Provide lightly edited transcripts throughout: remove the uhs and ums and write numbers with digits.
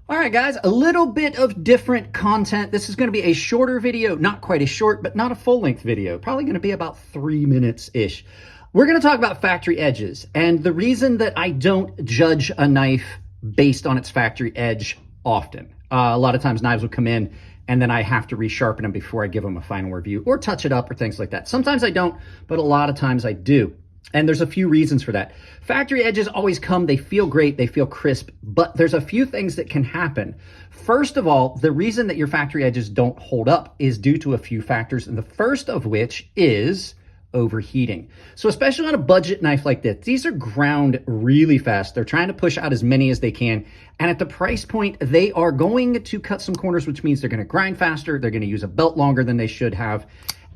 All right, guys, a little bit of different content. This is going to be a shorter video, not quite as short, but not a full-length video. Probably going to be about 3 minutes-ish. We're going to talk about factory edges. And the reason that I don't judge a knife based on its factory edge often. A lot of times knives will come in and then I have to resharpen them before I give them a final review or touch it up or things like that. Sometimes I don't, but a lot of times I do. And there's a few reasons for that. Factory edges always come, they feel great, they feel crisp, but there's a few things that can happen. First of all, the reason that your factory edges don't hold up is due to a few factors, and the first of which is overheating. So especially on a budget knife like this, these are ground really fast. They're trying to push out as many as they can. And at the price point, they are going to cut some corners, which means they're going to grind faster. They're going to use a belt longer than they should have.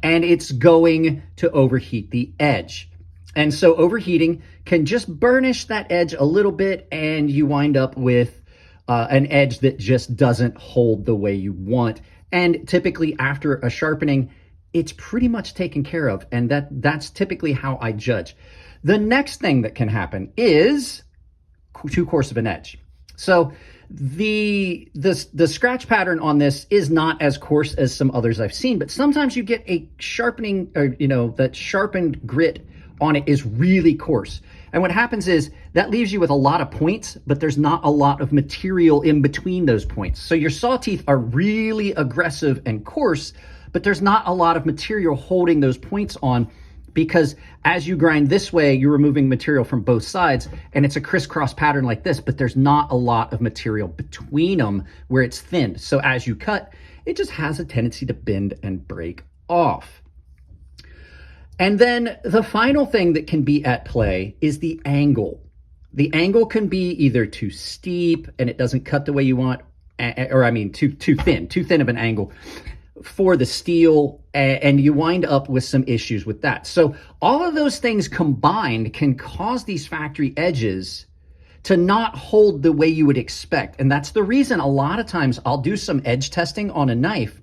And it's going to overheat the edge. And so overheating can just burnish that edge a little bit, and you wind up with an edge that just doesn't hold the way you want. And typically after a sharpening, it's pretty much taken care of. And that's typically how I judge. The next thing that can happen is too coarse of an edge. So the scratch pattern on this is not as coarse as some others I've seen, but sometimes you get a sharpening, or that sharpened grit on it is really coarse. And what happens is that leaves you with a lot of points, but there's not a lot of material in between those points. So your saw teeth are really aggressive and coarse, but there's not a lot of material holding those points on, because as you grind this way, you're removing material from both sides, and it's a crisscross pattern like this, but there's not a lot of material between them where it's thinned. So as you cut, it just has a tendency to bend and break off. And then the final thing that can be at play is the angle. The angle can be either too steep and it doesn't cut the way you want, or I mean too thin of an angle for the steel, and you wind up with some issues with that. So all of those things combined can cause these factory edges to not hold the way you would expect. And that's the reason a lot of times I'll do some edge testing on a knife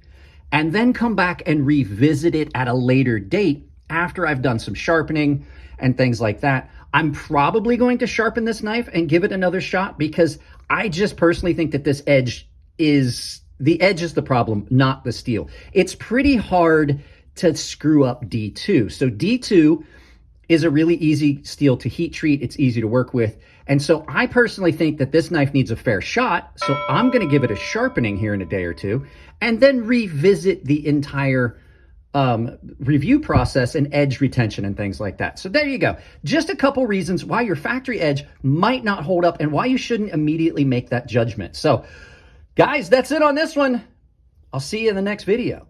and then come back and revisit it at a later date after I've done some sharpening and things like that. I'm probably going to sharpen this knife and give it another shot, because I just personally think that the edge is the problem, not the steel. It's pretty hard to screw up D2. So D2 is a really easy steel to heat treat. It's easy to work with. And so I personally think that this knife needs a fair shot. So I'm going to give it a sharpening here in a day or two, and then revisit the entire review process and edge retention and things like that. So there you go. Just a couple reasons why your factory edge might not hold up and why you shouldn't immediately make that judgment. So guys, that's it on this one. I'll see you in the next video.